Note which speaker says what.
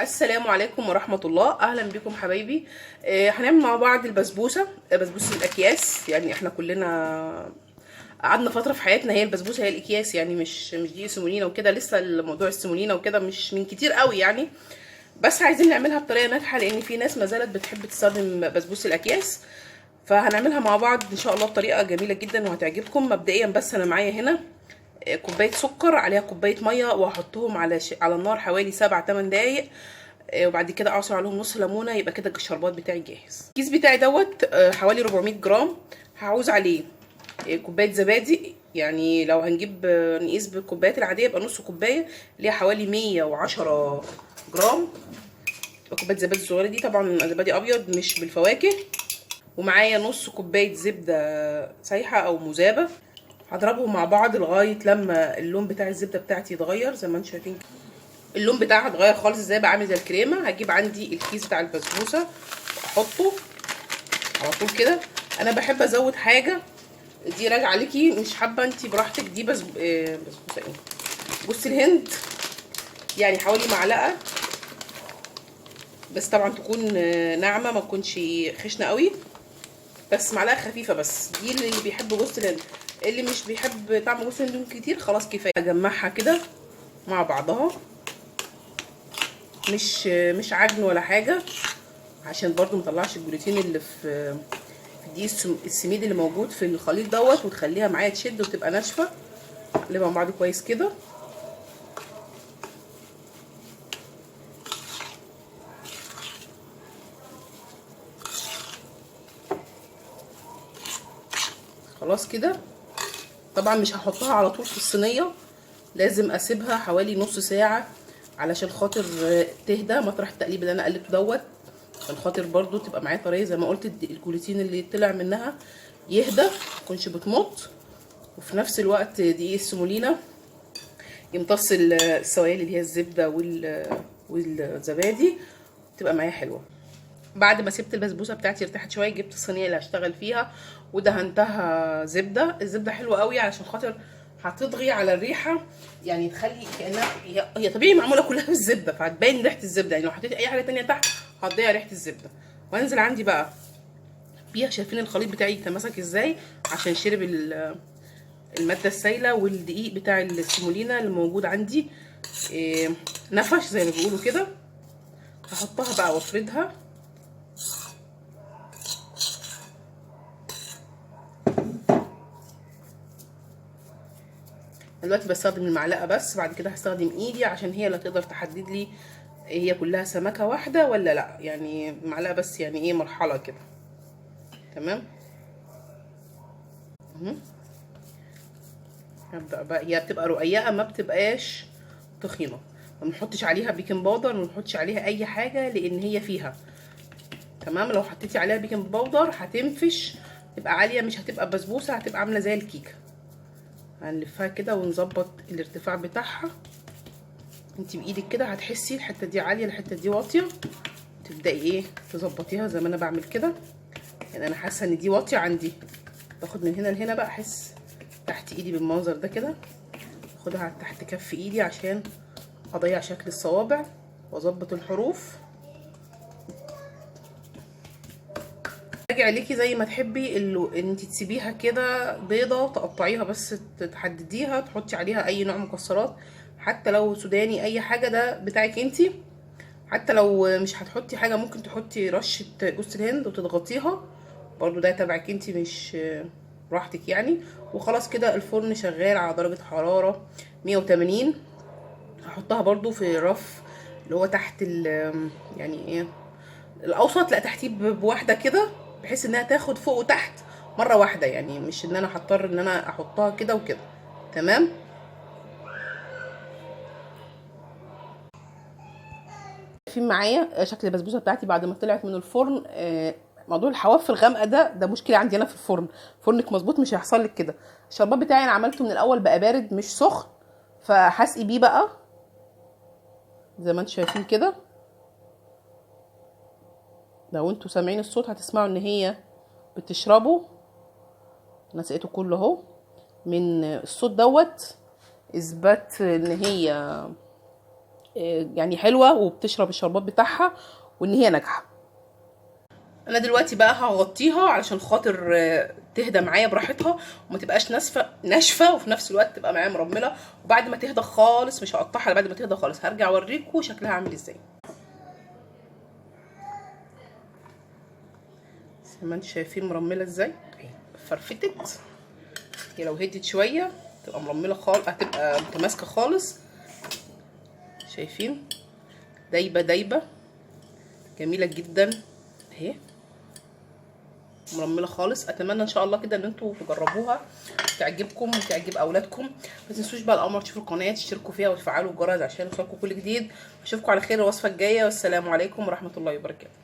Speaker 1: السلام عليكم ورحمة الله. أهلا بكم حبايبي. هنعمل مع بعض البسبوسة، بسبوسة الأكياس. يعني احنا كلنا قعدنا فترة في حياتنا هي البسبوسة هي الأكياس، يعني مش دي سيمولينا وكده. لسه الموضوع السيمولينا وكده مش من كتير قوي يعني، بس عايزين نعملها بطريقة ناجحة لأن في ناس ما زالت بتحب تستخدم بسبوسة الأكياس. فهنعملها مع بعض إن شاء الله بطريقة جميلة جدا وهتعجبكم. مبدئيا بس أنا معايا هنا كوبايه سكر عليها كوبايه ميه، وهحطهم على النار حوالي 7-8 دقايق، وبعد كده اعصر عليهم نص ليمونه. يبقى كده الشربات بتاعي جاهز. الكيس بتاعي دوت حوالي 400 جرام. هعوز عليه كوبايه زبادي، يعني لو هنجيب نقيس بالكوبايات العاديه يبقى نص كوبايه اللي هي حوالي 110 جرام. كوبايه زبادي الصغيره دي طبعا زبادي ابيض مش بالفواكه. ومعايا نص كوبايه زبده سايحه او مذابه. هضربهم مع بعض لغايه لما اللون بتاع الزبده بتاعتي يتغير زي ما انتم شايفين. اللون بتاعها اتغير خالص ازاي، بقى عامل زي الكريمه. هجيب عندي الكيس بتاع البسبوسه واحطه على طول كده. انا بحب ازود حاجه، دي راجعه عليكي، مش حابه انتي براحتك. دي بسبوسه ايه، جوز الهند، يعني حوالي معلقه بس، طبعا تكون ناعمه ما تكونش خشنه قوي، بس معلقه خفيفه بس. دي اللي بيحب جوز الهند. اللي مش بيحب طعم جوز الهند كتير خلاص كفايه. اجمعها كده مع بعضها، مش عجن ولا حاجه، عشان برضو مطلعش الجلوتين اللي في دي السميد اللي موجود في الخليط دوت، وتخليها معايا تشد وتبقى ناشفه. نقلبها مع بعض كويس كده. خلاص كده. طبعا مش هحطها على طول في الصينيه، لازم اسيبها حوالي نص ساعه علشان خاطر تهدى مطرح التقليب اللي انا قلبته دوت، عشان خاطر برضو تبقى معايا طريه زي ما قلت. الجلوتين اللي طلع منها يهدى، متكونش بتمط، وفي نفس الوقت دقيق السيمولينا يمتص السوائل اللي هي الزبده والزبادي، تبقى معايا حلوه. بعد ما سبت البسبوسه بتاعتي ارتاحت شويه، جبت الصينيه اللي هشتغل فيها ودهنتها زبده. الزبده حلوه قوي علشان خاطر هتضغي على الريحه، يعني تخلي كانها هي طبيعي معموله كلها بالزبده، فهتبين ريحه الزبده. يعني لو حطيت اي حاجه تانية تحت هتضيع ريحه الزبده. وانزل عندي بقى بيها. شايفين الخليط بتاعي يتماسك ازاي؟ عشان شرب الماده السائله والدقيق بتاع السيمولينا اللي موجود عندي نفش زي ما بيقولوا كده. هحطها بقى وافردها. دلوقتي بستخدم المعلقه بس، بعد كده هستخدم ايدي عشان هي اللي تقدر تحدد لي هي كلها سمكه واحده ولا لا. يعني معلقه بس، يعني ايه، مرحله كده. تمام. هبدا بقى. هي بتبقى رقيقه ما بتبقاش تخينه. ما بنحطش عليها بيكنج باودر، ما بنحطش عليها اي حاجه لان هي فيها. تمام. لو حطيتي عليها بيكنج باودر هتنفش، تبقى عاليه، مش هتبقى بسبوسه، هتبقى عامله زي الكيكه. هنلفها كده ونظبط الارتفاع بتاعها. انت بايدك كده هتحسي الحته دي عاليه الحته دي واطيه، تبداي ايه تظبطيها زي ما انا بعمل كده. يعني انا حاسه ان دي واطيه عندي، باخد من هنا لهنا بقى، احس تحت ايدي بالمنظر ده كده. اخدها تحت كف ايدي عشان اضيع شكل الصوابع واظبط الحروف. راجع ليكي زي ما تحبي ان انت تسيبيها كده بيضه، تقطعيها بس تحدديها، تحطي عليها اي نوع مكسرات، حتى لو سوداني اي حاجه، ده بتاعك انتي. حتى لو مش هتحطي حاجه ممكن تحطي رشه جوز الهند وتضغطيها برضو، ده تبعك انتي، مش براحتك يعني. وخلاص كده الفرن شغال على درجه حراره 180. هحطها برضو في رف اللي هو تحت يعني ايه الاوسط، لا تحتيه بواحده كده، بحيث انها تاخد فوق وتحت مره واحده، يعني مش ان انا هضطر ان انا احطها كده وكده. تمام. شايفين معايا شكل البسبوسه بتاعتي بعد ما طلعت من الفرن. موضوع الحواف الغامقه ده مشكله عندي انا في الفرن. فرنك مظبوط مش هيحصل لك كده. الشربات بتاعي انا عملته من الاول بقى بارد مش سخن، فهسقي بيه بقى زي ما انتم شايفين كده. لو انتوا سامعين الصوت هتسمعوا ان هي بتشربه. انا سقيته كله اهو. من الصوت دوت اثبات ان هي يعني حلوه وبتشرب الشربات بتاعها وان هي ناجحه. انا دلوقتي بقى هغطيها علشان خاطر تهدى معايا براحتها وما تبقاش ناشفه وفي نفس الوقت تبقى معايا مرمله. وبعد ما تهدى خالص، مش هقطعها، بعد ما تهدى خالص هرجع اوريكم شكلها عامل ازاي. زي ما انتم شايفين مرمله ازاي، فرفتت. هي لو هدت شويه تبقى مرمله خالص، هتبقى متماسكه خالص. شايفين دايبه دايبه جميله جدا اهي، مرمله خالص. اتمنى ان شاء الله كده ان انتوا تجربوها تعجبكم وتعجب اولادكم. ما تنسوش بقى الاول مره تشوفوا القناه تشتركوا فيها وتفعلوا الجرس عشان يوصلكم كل جديد. اشوفكم على خير الوصفه الجايه، والسلام عليكم ورحمه الله وبركاته.